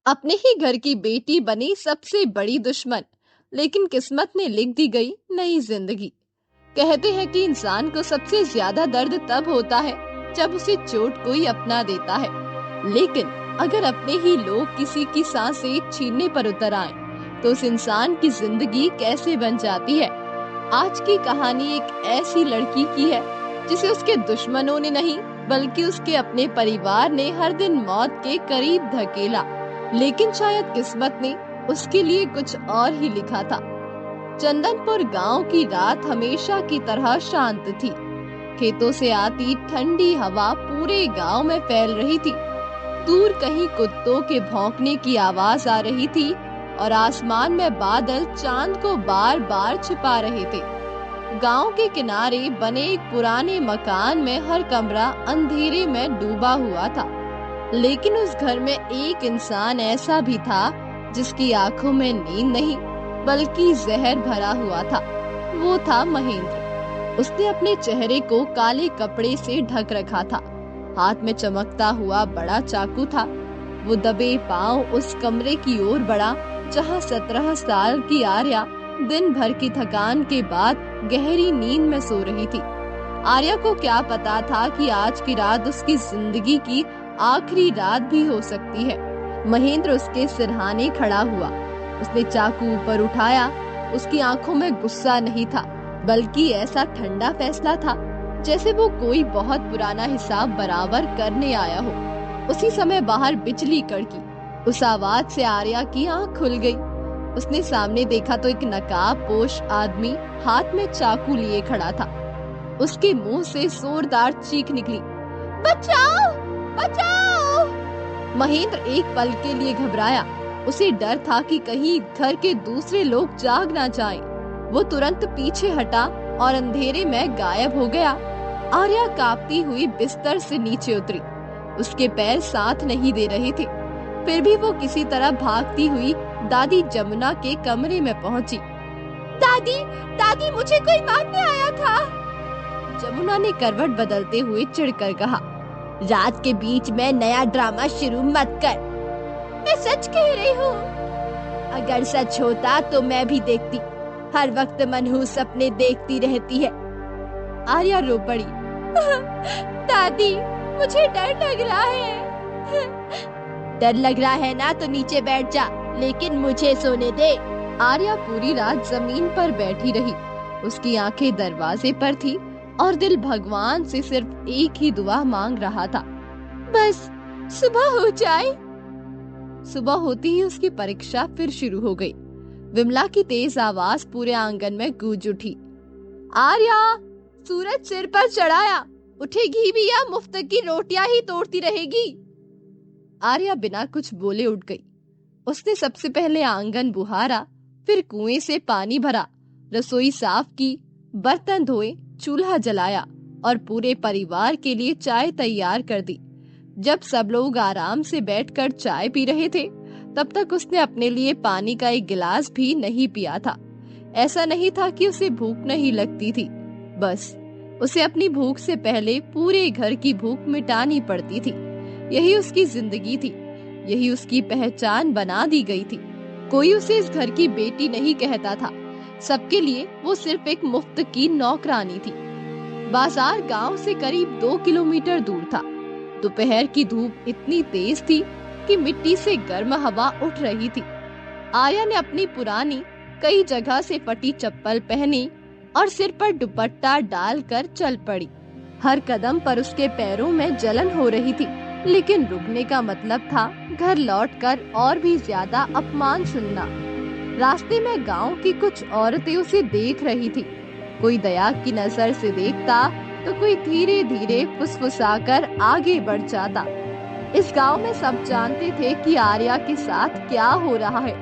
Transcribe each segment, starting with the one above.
अपने ही घर की बेटी बनी सबसे बड़ी दुश्मन, लेकिन किस्मत ने लिख दी गई नई जिंदगी। कहते हैं कि इंसान को सबसे ज्यादा दर्द तब होता है जब उसे चोट कोई अपना देता है। लेकिन अगर अपने ही लोग किसी की सांसें छीनने पर उतर आए, तो उस इंसान की जिंदगी कैसे बन जाती है। आज की कहानी एक ऐसी लड़की की है जिसे उसके दुश्मनों ने नहीं, बल्कि उसके अपने परिवार ने हर दिन मौत के करीब धकेला। लेकिन शायद किस्मत ने उसके लिए कुछ और ही लिखा था। चंदनपुर गांव की रात हमेशा की तरह शांत थी। खेतों से आती ठंडी हवा पूरे गांव में फैल रही थी। दूर कहीं कुत्तों के भौंकने की आवाज आ रही थी और आसमान में बादल चांद को बार बार छिपा रहे थे। गांव के किनारे बने एक पुराने मकान में हर कमरा अंधेरे में डूबा हुआ था। लेकिन उस घर में एक इंसान ऐसा भी था जिसकी आंखों में नींद नहीं, बल्कि जहर भरा हुआ था। वो था महेंद्र। उसने अपने चेहरे को काले कपड़े से ढक रखा था। हाथ में चमकता हुआ बड़ा चाकू था। वो दबे पांव उस कमरे की ओर बढ़ा जहां 17 साल की आर्या दिन भर की थकान के बाद गहरी नींद में सो रही थी। आर्या को क्या पता था कि आज की रात उसकी जिंदगी की आखिरी रात भी हो सकती है। महेंद्र उसके सिरहाने खड़ा हुआ। उसने चाकू ऊपर उठाया। उसकी आंखों में गुस्सा नहीं था, बल्कि ऐसा ठंडा फैसला था जैसे वो कोई बहुत पुराना हिसाब बराबर करने आया हो। उसी समय बाहर बिजली कड़की। उस आवाज से आर्या की आंख खुल गई। उसने सामने देखा तो एक नकाबपोश आदमी हाथ में चाकू लिए खड़ा था। उसके मुंह से जोरदार चीख निकली, बचाओ बचाओ। महेंद्र एक पल के लिए घबराया। उसे डर था कि कहीं घर के दूसरे लोग जाग ना जाएं। वो तुरंत पीछे हटा और अंधेरे में गायब हो गया। आर्या कांपती हुई बिस्तर से नीचे उतरी। उसके पैर साथ नहीं दे रहे थे। फिर भी वो किसी तरह भागती हुई दादी जमुना के कमरे में पहुंची। दादी, दादी, मुझे कोई मारने आया था। जमुना ने करवट बदलते हुए चिढ़कर कहा, रात के बीच में नया ड्रामा शुरू मत कर। मैं सच कह रही हूँ। अगर सच होता तो मैं भी देखती। हर वक्त मनहूस सपने देखती रहती है। आर्या रो पड़ी। दादी, मुझे डर लग रहा है। डर लग रहा है ना तो नीचे बैठ जा, लेकिन मुझे सोने दे। आर्या पूरी रात जमीन पर बैठी रही। उसकी आंखें दरवाजे पर थी और दिल भगवान से सिर्फ एक ही दुआ मांग रहा था, बस सुबह हो जाए। सुबह होती ही उसकी परीक्षा फिर शुरू हो गई। विमला की तेज आवाज पूरे आंगन में गूंज उठी। आर्या, सूरज सिर पर चढ़ाया, उठेगी भी या मुफ्त की रोटियां ही तोड़ती रहेगी। आर्या बिना कुछ बोले उठ गई। उसने सबसे पहले आंगन बुहारा, फिर कुएं से पानी भरा, रसोई साफ की, बर्तन धोए, चूल्हा जलाया और पूरे परिवार के लिए चाय तैयार कर दी। जब सब लोग आराम से बैठकर चाय पी रहे थे, तब तक उसने अपने लिए पानी का एक गिलास भी नहीं पिया था। ऐसा नहीं था कि उसे भूख नहीं लगती थी, बस उसे अपनी भूख से पहले पूरे घर की भूख मिटानी पड़ती थी। यही उसकी जिंदगी थी, यही उसकी पहचान बना दी गई थी। कोई उसे इस घर की बेटी नहीं कहता था। सबके लिए वो सिर्फ एक मुफ्त की नौकरानी थी। बाजार गांव से करीब 2 किलोमीटर दूर था। दोपहर की धूप इतनी तेज थी कि मिट्टी से गर्म हवा उठ रही थी। आर्या ने अपनी पुरानी, कई जगह से फटी चप्पल पहनी और सिर पर दुपट्टा डालकर चल पड़ी। हर कदम पर उसके पैरों में जलन हो रही थी, लेकिन रुकने का मतलब था घर लौटकर और भी ज्यादा अपमान सुनना। रास्ते में गांव की कुछ औरतें उसे देख रही थी। कोई दया की नजर से देखता तो कोई धीरे धीरे फुसफुसाकर आगे बढ़ जाता। इस गांव में सब जानते थे कि आर्या के साथ क्या हो रहा है,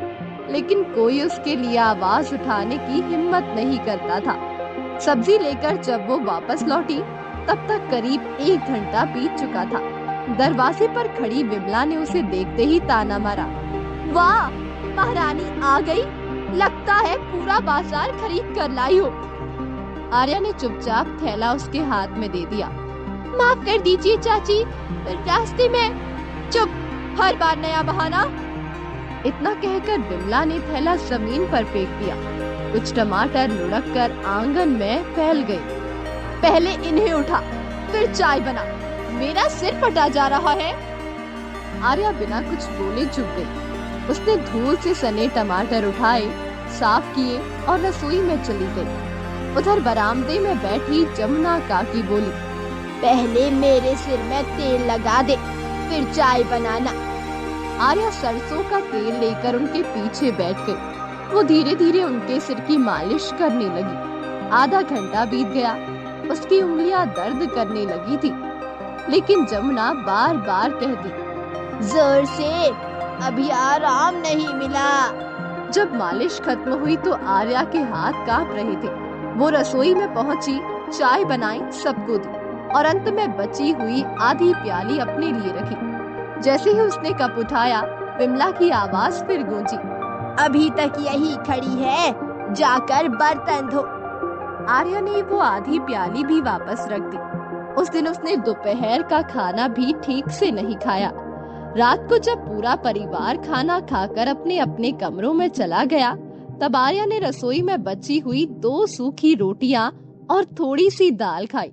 लेकिन कोई उसके लिए आवाज उठाने की हिम्मत नहीं करता था। सब्जी लेकर जब वो वापस लौटी, तब तक करीब 1 घंटा बीत चुका था। दरवाजे पर खड़ी विमला ने उसे देखते ही ताना मारा, वाह, महारानी आ गई। लगता है पूरा बाजार खरीद कर लाई हो। आर्या ने चुपचाप थैला उसके हाथ में दे दिया। माफ कर दीजिए चाची, रास्ते में। चुप, हर बार नया बहाना। इतना कहकर विमला ने थैला जमीन पर फेंक दिया। कुछ टमाटर लुढ़क कर आंगन में फैल गए। पहले इन्हें उठा, फिर चाय बना, मेरा सिर फटा जा रहा है। आर्या बिना कुछ बोले चुप गई। उसने धूल से सने टमाटर उठाए, साफ किए और रसोई में चली गई। उधर बरामदे में बैठी जमुना काकी बोली, पहले मेरे सिर में तेल लगा दे, फिर चाय बनाना। आर्या सरसों का तेल लेकर उनके पीछे बैठ गई। वो धीरे धीरे उनके सिर की मालिश करने लगी। आधा घंटा बीत गया। उसकी उंगलियां दर्द करने लगी थी, लेकिन जमुना बार बार कहती, जोर से, अभी आराम नहीं मिला। जब मालिश खत्म हुई तो आर्या के हाथ कांप रहे थे। वो रसोई में पहुंची, चाय बनाई, सबको दी और अंत में बची हुई आधी प्याली अपने लिए रखी। जैसे ही उसने कप उठाया, विमला की आवाज फिर गूंजी, अभी तक यही खड़ी है, जाकर बर्तन धो। आर्या ने वो आधी प्याली भी वापस रख दी। उस दिन उसने दोपहर का खाना भी ठीक से नहीं खाया। रात को जब पूरा परिवार खाना खाकर अपने अपने कमरों में चला गया, तब आर्या ने रसोई में बची हुई 2 सूखी रोटियां और थोड़ी सी दाल खाई।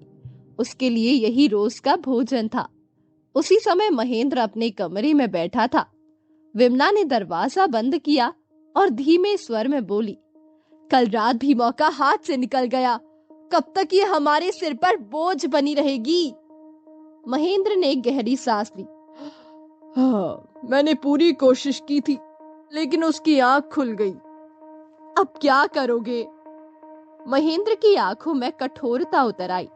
उसके लिए यही रोज का भोजन था। उसी समय महेंद्र अपने कमरे में बैठा था। विमला ने दरवाजा बंद किया और धीमे स्वर में बोली, कल रात भी मौका हाथ से निकल गया, कब तक ये हमारे सिर पर बोझ बनी रहेगी। महेंद्र ने गहरी सांस ली। हाँ, मैंने पूरी कोशिश की थी, लेकिन उसकी आंख खुल गई। अब क्या करोगे? महेंद्र की आंखों में कठोरता उतर आई।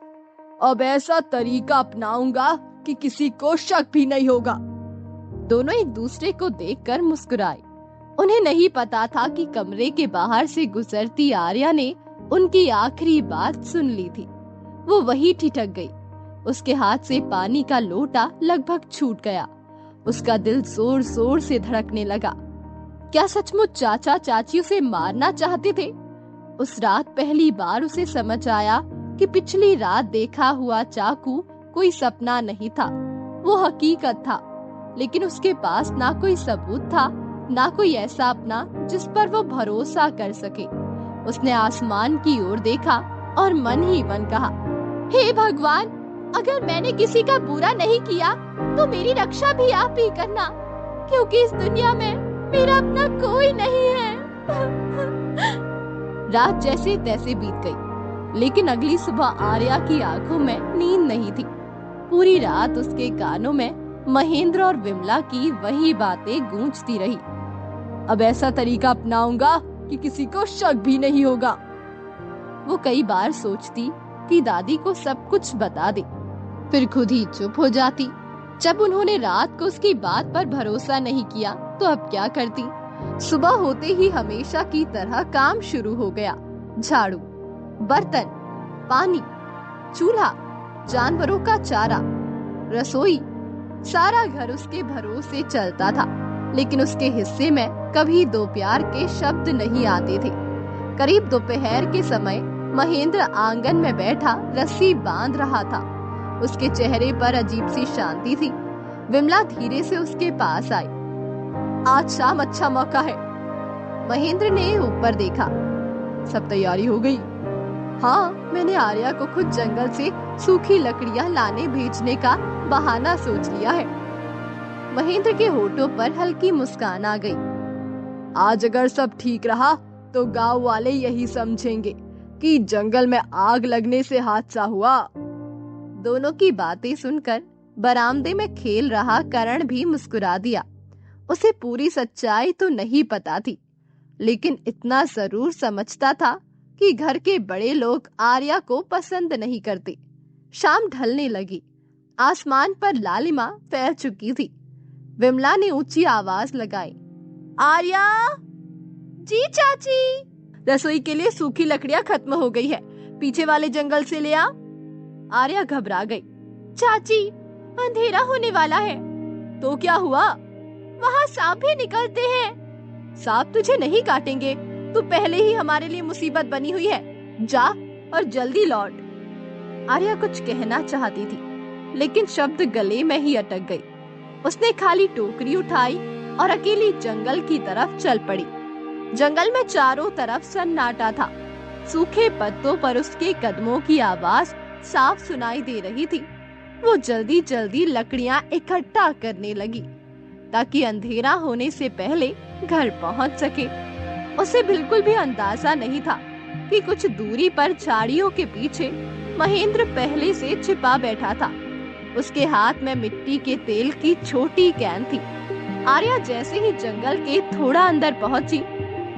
अब ऐसा तरीका अपनाऊंगा कि किसी को शक भी नहीं होगा। दोनों एक दूसरे को देखकर मुस्कुराए। उन्हें नहीं पता था कि कमरे के बाहर से गुजरती आर्या ने उनकी आखिरी बात सुन ली थी। वो वही ठिठक गई। उसके हाथ से पानी का लोटा लगभग छूट गया। उसका दिल जोर जोर से धड़कने लगा। क्या सचमुच चाचा चाची उसे मारना चाहते थे? उस रात पहली बार उसे समझ आया कि पिछली रात देखा हुआ चाकू कोई सपना नहीं था, वो हकीकत था। लेकिन उसके पास ना कोई सबूत था, ना कोई ऐसा अपना जिस पर वो भरोसा कर सके। उसने आसमान की ओर देखा और मन ही मन कहा, हे भगवान, अगर मैंने किसी का बुरा नहीं किया तो मेरी रक्षा भी आप ही करना, क्योंकि इस दुनिया में मेरा अपना कोई नहीं है। रात जैसे तैसे बीत गई, लेकिन अगली सुबह आर्या की आंखों में नींद नहीं थी। पूरी रात उसके कानों में महेंद्र और विमला की वही बातें गूंजती रही। अब ऐसा तरीका अपनाऊंगा कि किसी को शक भी नहीं होगा। वो कई बार सोचती कि दादी को सब कुछ बता दे, फिर खुद ही चुप हो जाती। जब उन्होंने रात को उसकी बात पर भरोसा नहीं किया तो अब क्या करती? सुबह होते ही हमेशा की तरह काम शुरू हो गया। झाड़ू, बर्तन, पानी, चूल्हा, जानवरों का चारा, रसोई, सारा घर उसके भरोसे चलता था। लेकिन उसके हिस्से में कभी दो प्यार के शब्द नहीं आते थे। करीब दोपहर के समय महेंद्र आंगन में बैठा रस्सी बांध रहा था। उसके चेहरे पर अजीब सी शांति थी। विमला धीरे से उसके पास आई। आज शाम अच्छा मौका है। महेंद्र ने ऊपर देखा। सब तैयारी हो गई? हाँ, मैंने आर्या को खुद जंगल से सूखी लकड़ियां लाने भेजने का बहाना सोच लिया है। महेंद्र के होठों पर हल्की मुस्कान आ गई। आज अगर सब ठीक रहा तो गांव वाले यही समझेंगे कि जंगल में आग लगने से हादसा हुआ। दोनों की बातें सुनकर बरामदे में खेल रहा करण भी मुस्कुरा दिया। उसे पूरी सच्चाई तो नहीं पता थी, लेकिन इतना जरूर समझता था कि घर के बड़े लोग आर्या को पसंद नहीं करते। शाम ढलने लगी। आसमान पर लालिमा फैल चुकी थी। विमला ने ऊंची आवाज लगाई, आर्या। जी चाची। रसोई के लिए सूखी लकड़ियां खत्म हो गई है, पीछे वाले जंगल से ले आ। आर्या घबरा गई। चाची, अंधेरा होने वाला है। तो क्या हुआ? वहाँ सांप भी निकलते हैं। सांप तुझे नहीं काटेंगे, तू पहले ही हमारे लिए मुसीबत बनी हुई है। जा और जल्दी लौट। आर्या कुछ कहना चाहती थी, लेकिन शब्द गले में ही अटक गई। उसने खाली टोकरी उठाई और अकेली जंगल की तरफ चल पड़ी। जंगल में चारों तरफ सन्नाटा था। सूखे पत्तों पर उसके कदमों की आवाज साफ सुनाई दे रही थी। वो जल्दी जल्दी लकड़ियां इकट्ठा करने लगी ताकि अंधेरा होने से पहले घर पहुंच सके। उसे बिल्कुल भी अंदाजा नहीं था कि कुछ दूरी पर झाड़ियों के पीछे महेंद्र पहले से छिपा बैठा था। उसके हाथ में मिट्टी के तेल की छोटी कैन थी। आर्या जैसे ही जंगल के थोड़ा अंदर पहुंची,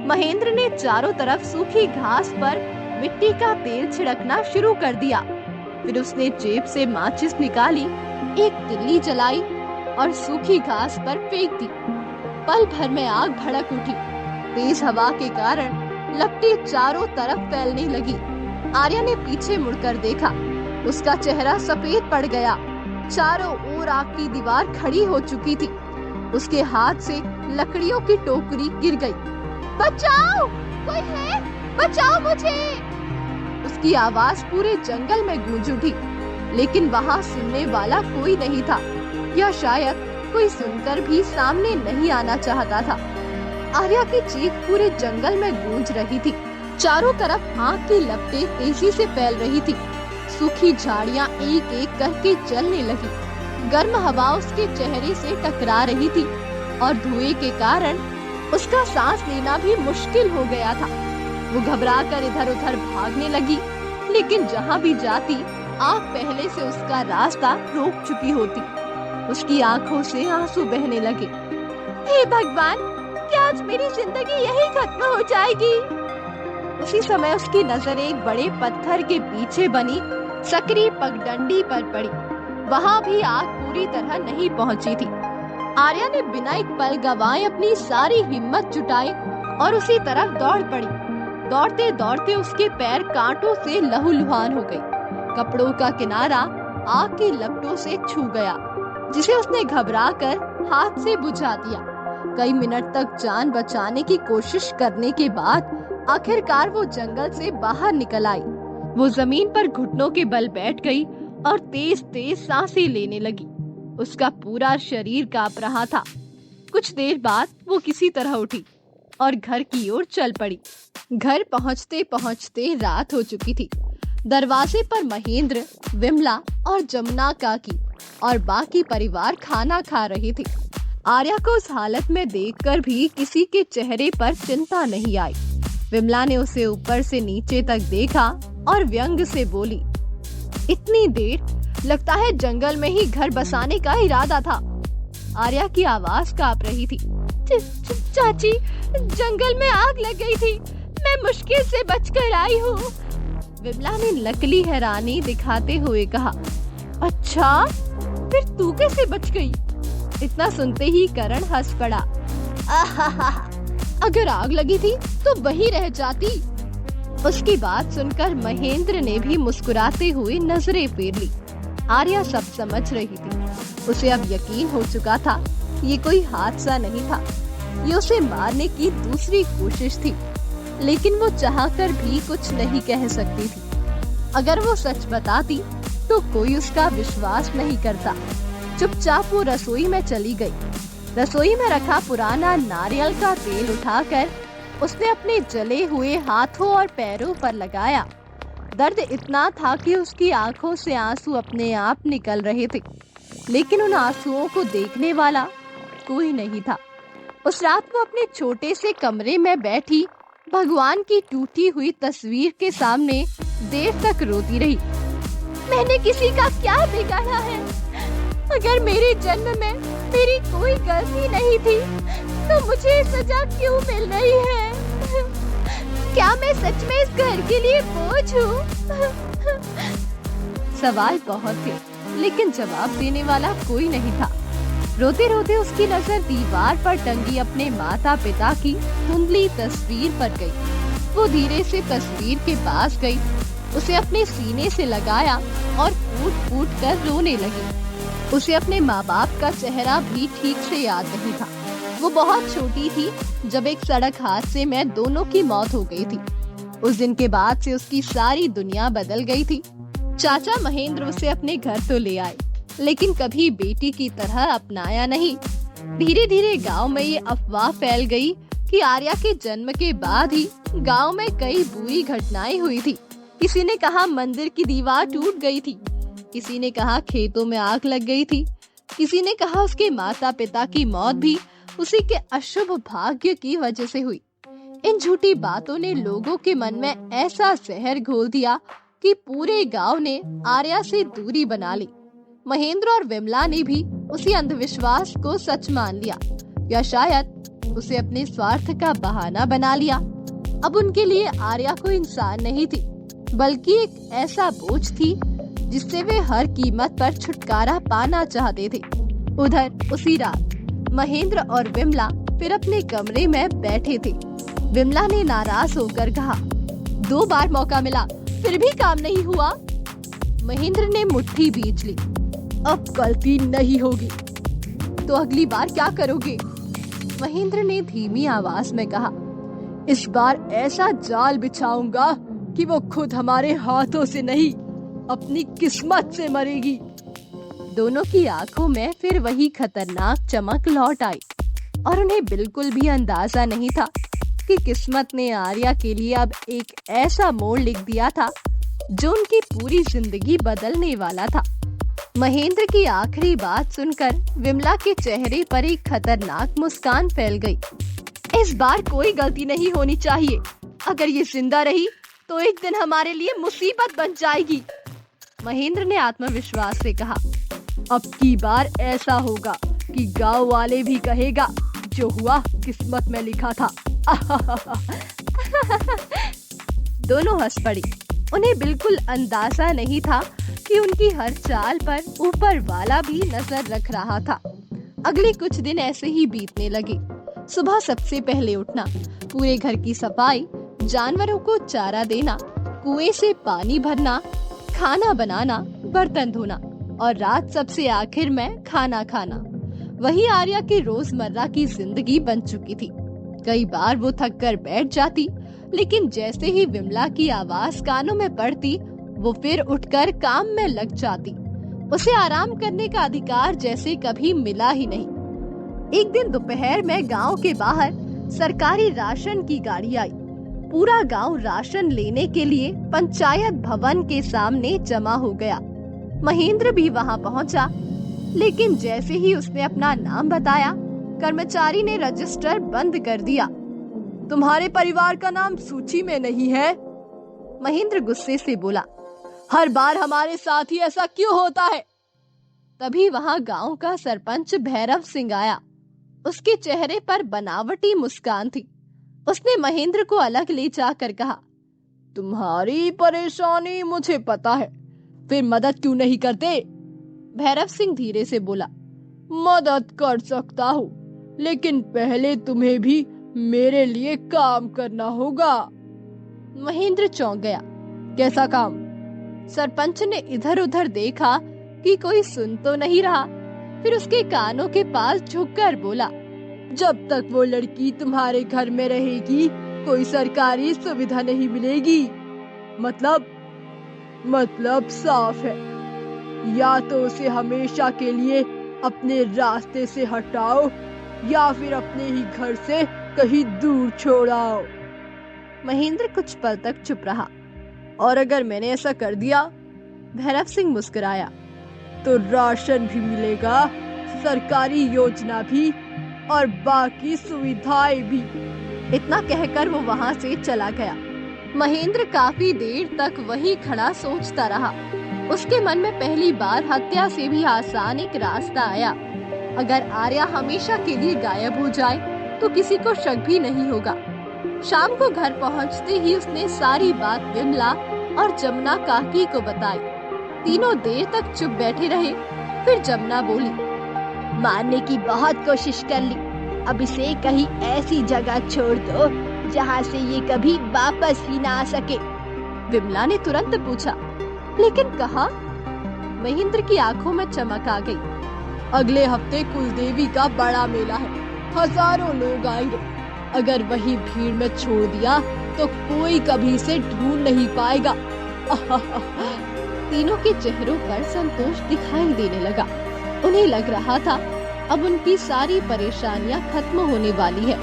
महेंद्र ने चारों तरफ सूखी घास पर मिट्टी का तेल छिड़कना शुरू कर दिया। फिर उसने जेब से माचिस निकाली, एक तिल्ली जलाई और सूखी घास पर फेंक दी। पल भर में आग भड़क उठी। तेज हवा के कारण लपटें चारों तरफ फैलने लगी। आर्या ने पीछे मुड़कर देखा। उसका चेहरा सफेद पड़ गया। चारों ओर आग की दीवार खड़ी हो चुकी थी। उसके हाथ से लकड़ियों की टोकरी गिर गई। बचाओ, कोई है, बचाओ मुझे! उसकी आवाज पूरे जंगल में गूंज उठी, लेकिन वहाँ सुनने वाला कोई नहीं था, या शायद कोई सुनकर भी सामने नहीं आना चाहता था। आर्या की चीख पूरे जंगल में गूंज रही थी। चारों तरफ आग की लपटें तेजी से फैल रही थी। सूखी झाड़ियां एक एक करके जलने लगी। गर्म हवा उसके चेहरे से टकरा रही थी और धुएं के कारण उसका सांस लेना भी मुश्किल हो गया था। वो घबराकर इधर उधर भागने लगी, लेकिन जहाँ भी जाती आग पहले से उसका रास्ता रोक चुकी होती। उसकी आंखों से आंसू बहने लगे। हे भगवान, क्या आज मेरी जिंदगी यही खत्म हो जाएगी? उसी समय उसकी नजर एक बड़े पत्थर के पीछे बनी सकरी पगडंडी पर पड़ी। वहाँ भी आग पूरी तरह नहीं पहुँची थी। आर्या ने बिना एक पल गवाए अपनी सारी हिम्मत जुटाई और उसी तरफ दौड़ पड़ी। दौड़ते दौड़ते उसके पैर कांटों से लहूलुहान हो गए। कपड़ों का किनारा आग की लपटों से छू गया, जिसे उसने घबराकर हाथ से बुझा दिया। कई मिनट तक जान बचाने की कोशिश करने के बाद आखिरकार वो जंगल से बाहर निकल आई। वो जमीन पर घुटनों के बल बैठ गई और तेज तेज सांसें लेने लगी। उसका पूरा शरीर कांप रहा था। कुछ देर बाद वो किसी तरह उठी और घर की ओर चल पड़ी। घर पहुंचते पहुंचते रात हो चुकी थी। दरवाजे पर महेंद्र, विमला और जमुना काकी और बाकी परिवार खाना खा रहे थे। आर्या को उस हालत में देखकर भी किसी के चेहरे पर चिंता नहीं आई। विमला ने उसे ऊपर से नीचे तक देखा और व्यंग से बोली, इतनी देर, लगता है जंगल में ही घर बसाने का इरादा था। आर्या की आवाज कांप रही थी। चाची, जंगल में आग लग गई थी, मैं मुश्किल से बचकर आई हूँ। विमला ने नकली हैरानी दिखाते हुए कहा। अच्छा, फिर तू कैसे बच गई? इतना सुनते ही करण हंस पड़ा। अगर आग लगी थी तो वहीं रह जाती। उसकी बात सुनकर महेंद्र ने भी मुस्कुराते हुए नजरें फेर ली। आर्या सब समझ रही थी। उसे अब यकीन हो चुका था ये कोई हादसा नहीं था, ये उसे मारने की दूसरी कोशिश थी। लेकिन वो चाहकर भी कुछ नहीं कह सकती थी। अगर वो सच बताती तो कोई उसका विश्वास नहीं करता। चुपचाप वो रसोई में चली गई। रसोई में रखा पुराना नारियल का तेल उठाकर उसने अपने जले हुए हाथों और पैरों पर लगाया। दर्द इतना था कि उसकी आंखों से आंसू अपने आप निकल रहे थे, लेकिन उन आंसुओं को देखने वाला कोई नहीं था। उस रात वो अपने छोटे से कमरे में बैठी भगवान की टूटी हुई तस्वीर के सामने देर तक रोती रही। मैंने किसी का क्या बिगाड़ा है? अगर मेरे जन्म में मेरी कोई गलती नहीं थी तो मुझे सजा क्यों मिल रही है? क्या मैं सच में इस घर के लिए बोझ हूँ? सवाल बहुत थे, लेकिन जवाब देने वाला कोई नहीं था। रोते रोते उसकी नजर दीवार पर टंगी अपने माता पिता की धुंधली तस्वीर पर गई। वो धीरे से तस्वीर के पास गई, उसे अपने सीने से लगाया और फूट फूट कर रोने लगी। उसे अपने माँ बाप का चेहरा भी ठीक से याद नहीं था। वो बहुत छोटी थी जब एक सड़क हादसे में दोनों की मौत हो गई थी। उस दिन के बाद से उसकी सारी दुनिया बदल गई थी। चाचा महेंद्र उसे अपने घर तो ले आए, लेकिन कभी बेटी की तरह अपनाया नहीं। धीरे धीरे गांव में ये अफवाह फैल गई कि आर्या के जन्म के बाद ही गांव में कई बुरी घटनाएं हुई थी। किसी ने कहा मंदिर की दीवार टूट गई थी, किसी ने कहा खेतों में आग लग गई थी, किसी ने कहा उसके माता पिता की मौत भी उसी के अशुभ भाग्य की वजह से हुई। इन झूठी बातों ने लोगों के मन में ऐसा जहर घोल दिया कि पूरे गांव ने आर्या से दूरी बना ली। महेंद्र और विमला ने भी उसी अंधविश्वास को सच मान लिया, या शायद उसे अपने स्वार्थ का बहाना बना लिया। अब उनके लिए आर्या कोई इंसान नहीं थी, बल्कि एक ऐसा बोझ थी जिससे वे हर कीमत पर छुटकारा पाना चाहते थे। उधर उसी रात महेंद्र और विमला फिर अपने कमरे में बैठे थे। विमला ने नाराज होकर कहा, 2 बार मौका मिला फिर भी काम नहीं हुआ। महेंद्र ने मुट्ठी बींच ली, अब गलती नहीं होगी तो अगली बार क्या करोगे? महेंद्र ने धीमी आवाज में कहा, इस बार ऐसा जाल बिछाऊंगा कि वो खुद हमारे हाथों से नहीं अपनी किस्मत से मरेगी। दोनों की आंखों में फिर वही खतरनाक चमक लौट आई और उन्हें बिल्कुल भी अंदाजा नहीं था कि किस्मत ने आर्या के लिए अब एक ऐसा मोड़ लिख दिया था जो उनकी पूरी जिंदगी बदलने वाला था। महेंद्र की आखिरी बात सुनकर विमला के चेहरे पर एक खतरनाक मुस्कान फैल गई। इस बार कोई गलती नहीं होनी चाहिए, अगर ये जिंदा रही तो एक दिन हमारे लिए मुसीबत बन जाएगी। महेंद्र ने आत्मविश्वास से कहा, अब की बार ऐसा होगा कि गांव वाले भी कहेगा जो हुआ किस्मत में लिखा था। दोनों हंस पड़ी। उन्हें बिल्कुल अंदाजा नहीं था कि उनकी हर चाल पर ऊपर वाला भी नजर रख रहा था। अगले कुछ दिन ऐसे ही बीतने लगे। सुबह सबसे पहले उठना, पूरे घर की सफाई, जानवरों को चारा देना, कुएं से पानी भरना, खाना बनाना, बर्तन धोना और रात सबसे आखिर में खाना खाना। वही आर्या की रोजमर्रा की जिंदगी बन चुकी थी। कई बार वो थक कर बैठ जाती, लेकिन जैसे ही विमला की आवाज कानों में पड़ती वो फिर उठकर काम में लग जाती। उसे आराम करने का अधिकार जैसे कभी मिला ही नहीं। एक दिन दोपहर में गांव के बाहर सरकारी राशन की गाड़ी आई। पूरा गांव राशन लेने के लिए पंचायत भवन के सामने जमा हो गया। महेंद्र भी वहां पहुंचा, लेकिन जैसे ही उसने अपना नाम बताया, कर्मचारी ने रजिस्टर बंद कर दिया। तुम्हारे परिवार का नाम सूची में नहीं है? महेंद्र गुस्से से बोला, हर बार हमारे साथ ही ऐसा क्यों होता है? तभी वहां गांव का सरपंच भैरव सिंह आया। उसके चेहरे पर बनावटी मुस्कान थी। उसने महेंद्र को अलग ले जाकर कहा, तुम्हारी परेशानी मुझे पता है, फिर मदद क्यों नहीं करते? भैरव सिंह धीरे से बोला, मदद कर सकता हूँ, लेकिन पहले तुम्हें भी मेरे लिए काम करना होगा। महेंद्र चौंक गया, कैसा काम? सरपंच ने इधर उधर देखा कि कोई सुन तो नहीं रहा, फिर उसके कानों के पास झुककर बोला, जब तक वो लड़की तुम्हारे घर में रहेगी कोई सरकारी सुविधा नहीं मिलेगी। मतलब साफ है, या तो उसे हमेशा के लिए अपने रास्ते से हटाओ या फिर अपने ही घर से कहीं दूर छोड़ाओ। महेंद्र कुछ पल तक चुप रहा। और अगर मैंने ऐसा कर दिया? भैरव सिंह मुस्कुराया, तो राशन भी मिलेगा, सरकारी योजना भी और बाकी सुविधाएं भी। इतना कहकर वो वहां से चला गया। महेंद्र काफी देर तक वहीं खड़ा सोचता रहा। उसके मन में पहली बार हत्या से भी आसान एक रास्ता आया। अगर आर्या हमेशा के लिए गायब हो जाए तो किसी को शक भी नहीं होगा। शाम को घर पहुंचते ही उसने सारी बात विमला और जमुना काकी को बताई। तीनों देर तक चुप बैठे रहे। फिर जमुना बोली, मारने की बहुत कोशिश कर ली, अब इसे कहीं ऐसी जगह छोड़ दो जहाँ से ये कभी वापस ही ना आ सके। विमला ने तुरंत पूछा, लेकिन कहाँ? महेंद्र की आंखों में चमक आ गई। अगले हफ्ते कुलदेवी का बड़ा मेला है, हजारों लोग आएंगे। अगर वही भीड़ में छोड़ दिया तो कोई कभी इसे ढूंढ नहीं पाएगा। तीनों के चेहरों पर संतोष दिखाई देने लगा। उन्हें लग रहा था अब उनकी सारी परेशानियां खत्म होने वाली है।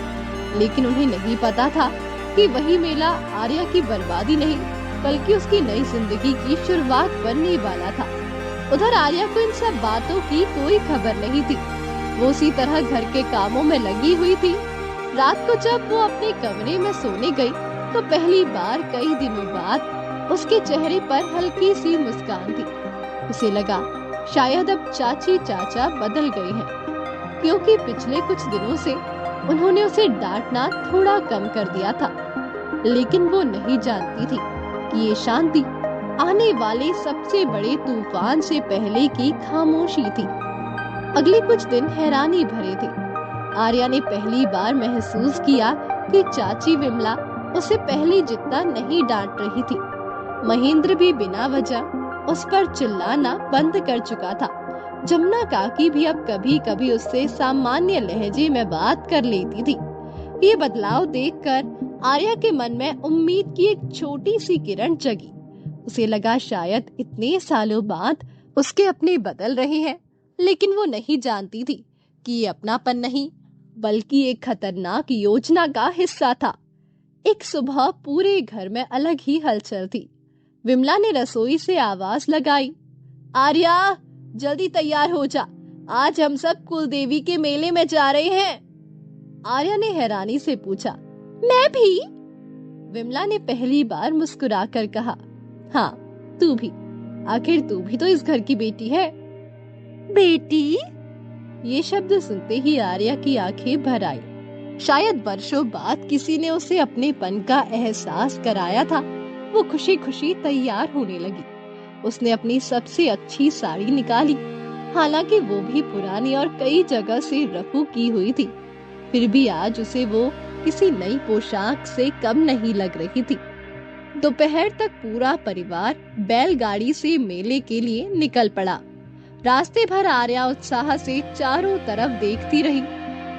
लेकिन उन्हें नहीं पता था कि वही मेला आर्या की बर्बादी नहीं बल्कि उसकी नई जिंदगी की शुरुआत बनने वाला था। उधर आर्या को इन सब बातों की कोई खबर नहीं थी। वो उसी तरह घर के कामों में लगी हुई थी। रात को जब वो अपने कमरे में सोने गई तो पहली बार कई दिनों बाद उसके चेहरे पर हल्की सी मुस्कान थी। उसे लगा शायद अब चाची चाचा बदल गए हैं, क्योंकि पिछले कुछ दिनों से उन्होंने उसे डांटना थोड़ा कम कर दिया था। लेकिन वो नहीं जानती थी कि ये शांति आने वाले सबसे बड़े तूफान से पहले की खामोशी थी। अगले कुछ दिन हैरानी भरे थे। आर्या ने पहली बार महसूस किया कि चाची विमला उसे पहले जितना नहीं डांट रही थी। महेंद्र भी बिना वजह उस पर चिल्लाना बंद कर चुका था। जमुना काकी भी अब कभी कभी उससे सामान्य लहजे में बात कर लेती थी। ये बदलाव देखकर आर्या के मन में उम्मीद की एक छोटी सी किरण जगी। उसे लगा शायद इतने सालों बाद उसके अपने बदल रहे हैं। लेकिन वो नहीं जानती थी कि ये अपनापन नहीं बल्कि एक खतरनाक योजना का हिस्सा था। एक सुबह पूरे घर में अलग ही हलचल थी। विमला ने रसोई से आवाज लगाई, आर्या जल्दी तैयार हो जा, आज हम सब कुलदेवी के मेले में जा रहे हैं। आर्या ने हैरानी से पूछा, मैं भी? विमला ने पहली बार मुस्कुराकर कहा, हाँ तू भी, आखिर तू भी तो इस घर की बेटी है। बेटी? ये शब्द सुनते ही आर्या की आंखें भर आई। शायद वर्षों बाद किसी ने उसे अपनेपन का एहसास कराया था। वो खुशी खुशी तैयार होने लगी। उसने अपनी सबसे अच्छी साड़ी निकाली, हालांकि वो भी पुरानी और कई जगह से रफू की हुई थी। फिर भी आज उसे वो किसी नई पोशाक से कम नहीं लग रही थी। दोपहर तक पूरा परिवार बैलगाड़ी से मेले के लिए निकल पड़ा। रास्ते भर आर्या उत्साह से चारों तरफ देखती रही।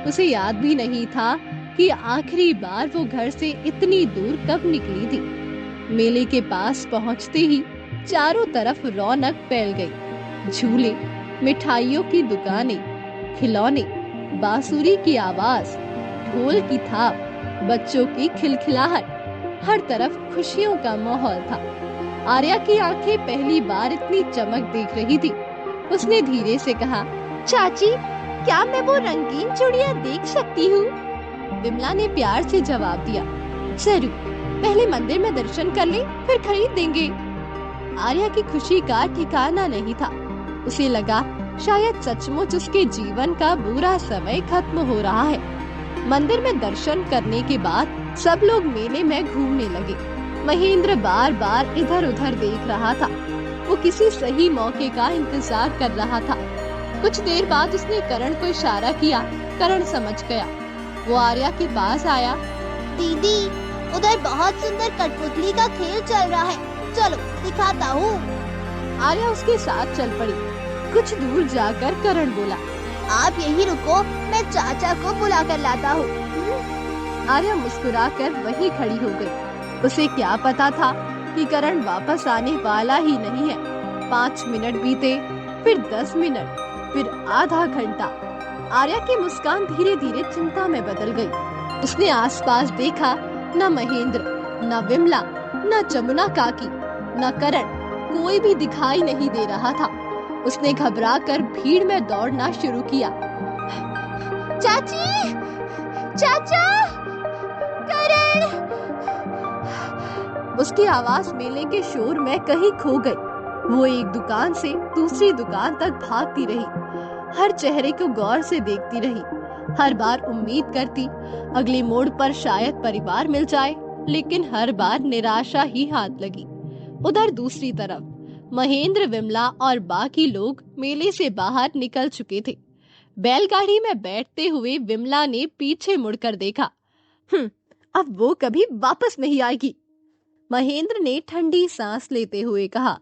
उसे याद भी नहीं था कि आखिरी बार वो घर से इतनी दूर कब निकली थी। मेले के पास पहुंचते ही चारों तरफ रौनक फैल गई। झूले, मिठाइयों की दुकानें, खिलौने, बांसुरी की आवाज, ढोल की थाप, बच्चों की खिलखिलाहट, हर तरफ खुशियों का माहौल था। आर्या की आंखें पहली बार इतनी चमक देख रही थी। उसने धीरे से कहा, चाची क्या मैं वो रंगीन चूड़ियां देख सकती हूँ? विमला ने प्यार से जवाब दिया, जरूर, पहले मंदिर में दर्शन कर ले, फिर खरीद देंगे। आर्या की खुशी का ठिकाना नहीं था। उसे लगा शायद सचमुच उसके जीवन का बुरा समय खत्म हो रहा है। मंदिर में दर्शन करने के बाद सब लोग मेले में घूमने लगे। महेंद्र बार बार इधर उधर देख रहा था। वो किसी सही मौके का इंतजार कर रहा था। कुछ देर बाद उसने करण को इशारा किया। करण समझ गया। वो आर्या के पास आया, दीदी उधर बहुत सुंदर कठपुतली का खेल चल रहा है, चलो दिखाता हूँ। आर्या उसके साथ चल पड़ी। कुछ दूर जाकर करण बोला, आप यही रुको, मैं चाचा को बुला कर लाता हूँ। आर्या मुस्कुराकर वहीं खड़ी हो गई। उसे क्या पता था कि करण वापस आने वाला ही नहीं है। 5 मिनट बीते, फिर 10 मिनट, फिर आधा घंटा। आर्या की मुस्कान धीरे धीरे चिंता में बदल गई। उसने आसपास देखा, न महेंद्र, न विमला, न जमुना काकी, न करण, कोई भी दिखाई नहीं दे रहा था। उसने घबराकर भीड़ में दौड़ना शुरू किया। चाची, चाचा, करण! उसकी आवाज मेले के शोर में कहीं खो गई। वो एक दुकान से दूसरी दुकान तक भागती रही। हर चेहरे को गौर से देखती रही। हर बार उम्मीद करती अगले मोड़ पर शायद परिवार मिल जाए, लेकिन हर बार निराशा ही हाथ लगी। उधर दूसरी तरफ महेंद्र, विमला और बाकी लोग मेले से बाहर निकल चुके थे। बैलगाड़ी में बैठते हुए विमला ने पीछे मुड़कर देखा। अब वो कभी वापस नहीं आएगी। महेंद्र ने ठंडी सांस लेते हुए कहा,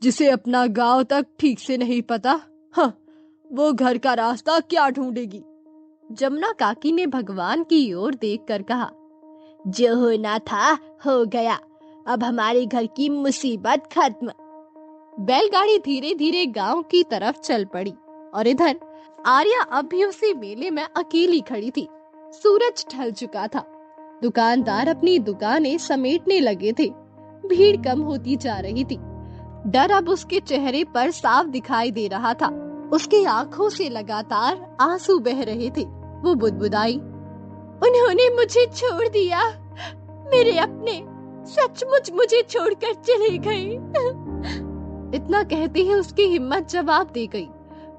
जिसे अपना गांव तक ठीक से नहीं पता, वो घर का रास्ता क्या ढूंढेगी। जमुना काकी ने भगवान की ओर देखकर कहा, जो होना था हो गया, अब हमारे घर की मुसीबत खत्म। बैलगाड़ी धीरे धीरे गांव की तरफ चल पड़ी और इधर आर्या अब भी उसी मेले में अकेली खड़ी थी। सूरज ढल चुका था। दुकानदार अपनी दुकानें समेटने लगे थे। भीड़ कम होती जा रही थी। डर अब उसके चेहरे पर साफ दिखाई दे रहा था। उसकी आंखों से लगातार आंसू बह रहे थे। वो बुदबुदाई, उन्होंने मुझे छोड़ दिया। मेरे अपने सचमुच मुझे छोड़कर चले गए। इतना कहते ही उसकी हिम्मत जवाब दे गई।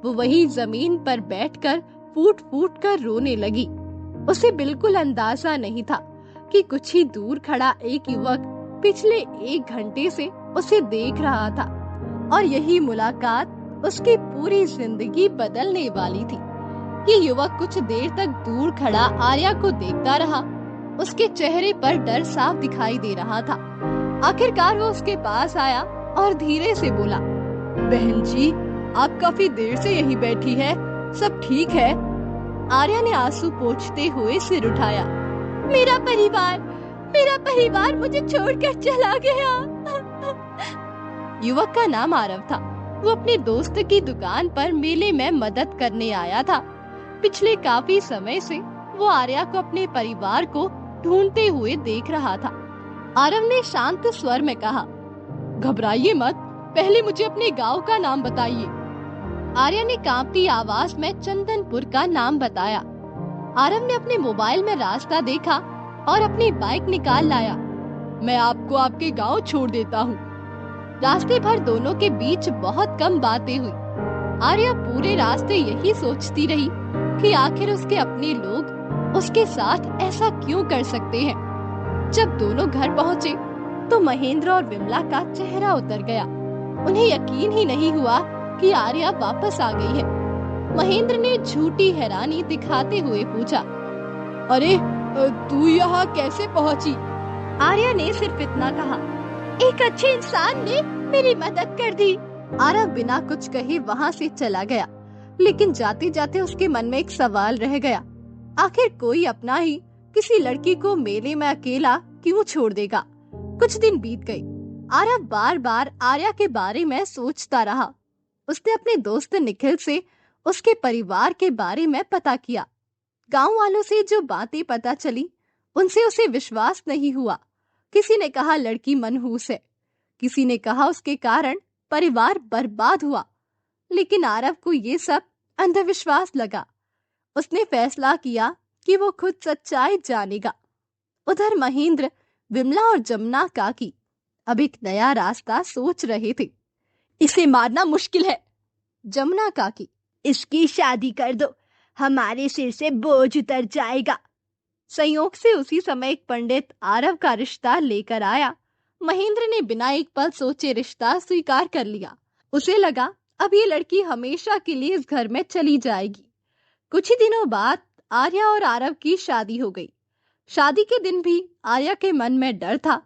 वो वही जमीन पर बैठकर फूट फूट कर रोने लगी। उसे बिल्कुल अंदाजा नहीं था कि कुछ ही दूर खड़ा एक युवक पिछले 1 घंटे से उसे देख रहा था और यही मुलाकात उसकी पूरी जिंदगी बदलने वाली थी। ये युवक कुछ देर तक दूर खड़ा आर्या को देखता रहा। उसके चेहरे पर डर साफ दिखाई दे रहा था। आखिरकार वो उसके पास आया और धीरे से बोला, बहन जी, आप काफी देर से यहीं बैठी है, सब ठीक है? आर्या ने आंसू पोंछते हुए सिर उठाया। मेरा परिवार मुझे छोड़कर चला गया। युवक का नाम आरव था। वो अपने दोस्त की दुकान पर मेले में मदद करने आया था। पिछले काफी समय से वो आर्या को अपने परिवार को ढूंढते हुए देख रहा था। आरव ने शांत स्वर में कहा, घबराइए मत, पहले मुझे अपने गांव का नाम बताइए। आर्या ने कांपती आवाज में चंदनपुर का नाम बताया। आरव ने अपने मोबाइल में रास्ता देखा और अपनी बाइक निकाल लाया। मैं आपको आपके गांव छोड़ देता हूँ। रास्ते भर दोनों के बीच बहुत कम बातें हुई। आर्या पूरे रास्ते यही सोचती रही कि आखिर उसके अपने लोग उसके साथ ऐसा क्यों कर सकते हैं। जब दोनों घर पहुँचे तो महेंद्र और विमला का चेहरा उतर गया। उन्हें यकीन ही नहीं हुआ कि आर्या वापस आ गई है। महेंद्र ने झूठी हैरानी दिखाते हुए पूछा, अरे तू यहाँ कैसे पहुँची? आर्या ने सिर्फ इतना कहा, एक अच्छे इंसान ने मेरी मदद कर दी। आर्या बिना कुछ कहे वहाँ से चला गया, लेकिन जाते जाते उसके मन में एक सवाल रह गया। आखिर कोई अपना ही किसी लड़की को मेले में अकेला क्यों छोड़ देगा? कुछ दिन बीत गए। आर्या बार बार आर्या के बारे में सोचता रहा। उसने अपने दोस्त निखिल से उसके परिवार के बारे में पता किया। गांव वालों से जो बातें पता चली उनसे उसे विश्वास नहीं हुआ। किसी ने कहा लड़की मनहूस है, किसी ने कहा उसके कारण परिवार बर्बाद हुआ, लेकिन आरव को ये सब अंधविश्वास लगा। उसने फैसला किया कि वो खुद सच्चाई जानेगा। उधर महेंद्र, विमला और जमुना काकी अब एक नया रास्ता सोच रहे थे। इसे मारना मुश्किल है। जमुना काकी, इसकी शादी कर दो, हमारे सिर से बोझ उतर जाएगा। संयोग से उसी समय एक पंडित आरव का रिश्ता लेकर आया। महेंद्र ने बिना एक पल सोचे रिश्ता स्वीकार कर लिया। उसे लगा अब ये लड़की हमेशा के लिए इस घर में चली जाएगी। कुछ ही दिनों बाद आर्या और आरव की शादी हो गई। शादी के दिन भी आर्या के मन में डर था।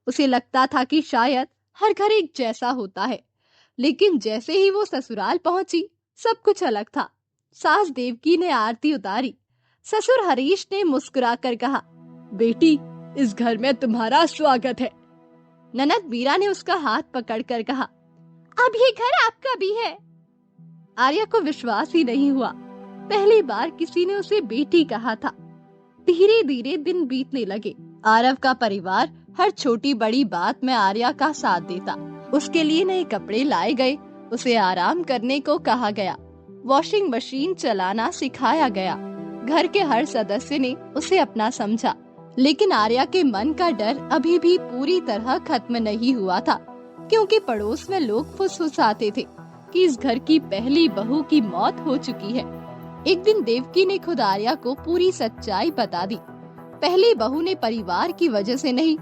उसे लगता था कि शायद हर घर एक जैसा होता है, लेकिन जैसे ही वो ससुराल पहुंची सब कुछ अलग था। सास देवकी ने आरती उतारी। ससुर हरीश ने मुस्कुराकर कहा, बेटी, इस घर में तुम्हारा स्वागत है। ननद मीरा ने उसका हाथ पकड़कर कहा, अब ये घर आपका भी है। आर्या को विश्वास ही नहीं हुआ। पहली बार किसी ने उसे बेटी कहा था। धीरे धीरे दिन बीतने लगे। आरव का परिवार हर छोटी बड़ी बात में आर्या का साथ देता। उसके लिए नए कपड़े लाए गए, उसे आराम करने को कहा गया, वॉशिंग मशीन चलाना सिखाया गया। घर के हर सदस्य ने उसे अपना समझा, लेकिन आर्या के मन का डर अभी भी पूरी तरह खत्म नहीं हुआ था, क्योंकि पड़ोस में लोग फुसफुसाते थे कि इस घर की पहली बहू की मौत हो चुकी है। एक दिन देवकी ने खुद आर्या को पूरी सच्चाई बता दी। पहली बहू ने परिवार की वजह से नहीं,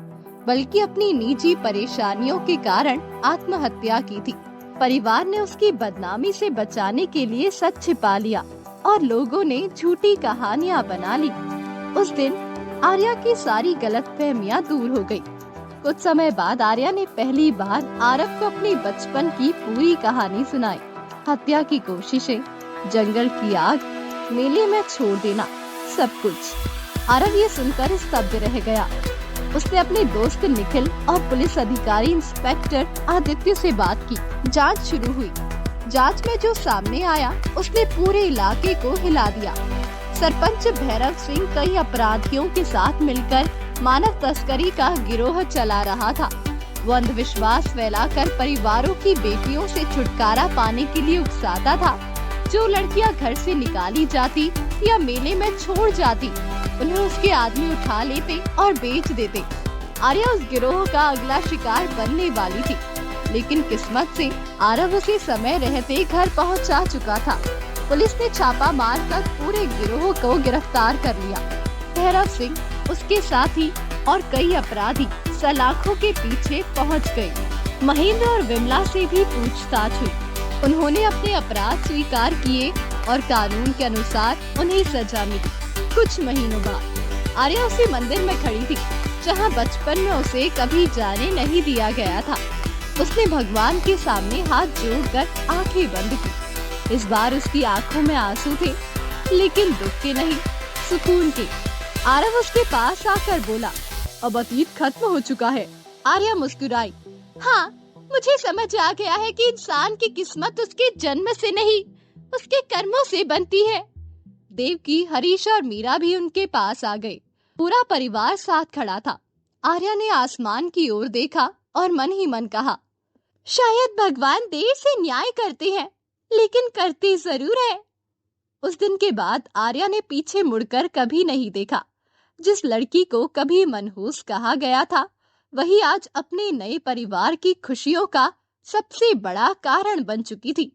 बल्कि अपनी निजी परेशानियों के कारण आत्महत्या की थी। परिवार ने उसकी बदनामी से बचाने के लिए सच छिपा लिया और लोगों ने झूठी कहानियां बना ली। उस दिन आर्या की सारी गलतफहमियां दूर हो गई। कुछ समय बाद आर्या ने पहली बार आरव को अपने बचपन की पूरी कहानी सुनाई। हत्या की कोशिशें, जंगल की आग, मेले में छोड़ देना, सब कुछ। आरव ये सुनकर स्तब्ध रह गया। उसने अपने दोस्त निखिल और पुलिस अधिकारी इंस्पेक्टर आदित्य से बात की। जांच शुरू हुई। जांच में जो सामने आया उसने पूरे इलाके को हिला दिया। सरपंच भैरव सिंह कई अपराधियों के साथ मिलकर मानव तस्करी का गिरोह चला रहा था। वो अंधविश्वास फैलाकर परिवारों की बेटियों से छुटकारा पाने के लिए उकसाता था। जो लड़कियां घर से निकाली जाती या मेले में छोड़ जाती, उन्हें उसके आदमी उठा लेते और बेच देते। आर्या उस गिरोह का अगला शिकार बनने वाली थी, लेकिन किस्मत से आरव उसे समय रहते घर पहुंचा चुका था। पुलिस ने छापा मारकर पूरे गिरोह को गिरफ्तार कर लिया। भैरव सिंह, उसके साथी और कई अपराधी सलाखों के पीछे पहुंच गए। महेंद्र और विमला से भी पूछताछ हुई। उन्होंने अपने अपराध स्वीकार किए और कानून के अनुसार उन्हें सजा मिली। कुछ महीनों बाद आर्या उसी मंदिर में खड़ी थी जहां बचपन में उसे कभी जाने नहीं दिया गया था। उसने भगवान के सामने हाथ जोड़कर आंखें बंद की। इस बार उसकी आंखों में आंसू थे, लेकिन दुख के नहीं, सुकून के। आरव उसके पास आकर बोला, अब अतीत खत्म हो चुका है। आर्या मुस्कुराई। हाँ, मुझे समझ आ गया है कि इंसान की किस्मत उसके जन्म से नहीं, उसके कर्मों से बनती है। देवकी, हरीश और मीरा भी उनके पास आ गए। पूरा परिवार साथ खड़ा था। आर्या ने आसमान की ओर देखा और मन ही मन कहा, शायद भगवान देर से न्याय करते हैं, लेकिन करते जरूर है। उस दिन के बाद आर्या ने पीछे मुड़कर कभी नहीं देखा। जिस लड़की को कभी मनहूस कहा गया था, वही आज अपने नए परिवार की खुशियों का सबसे बड़ा कारण बन चुकी थी।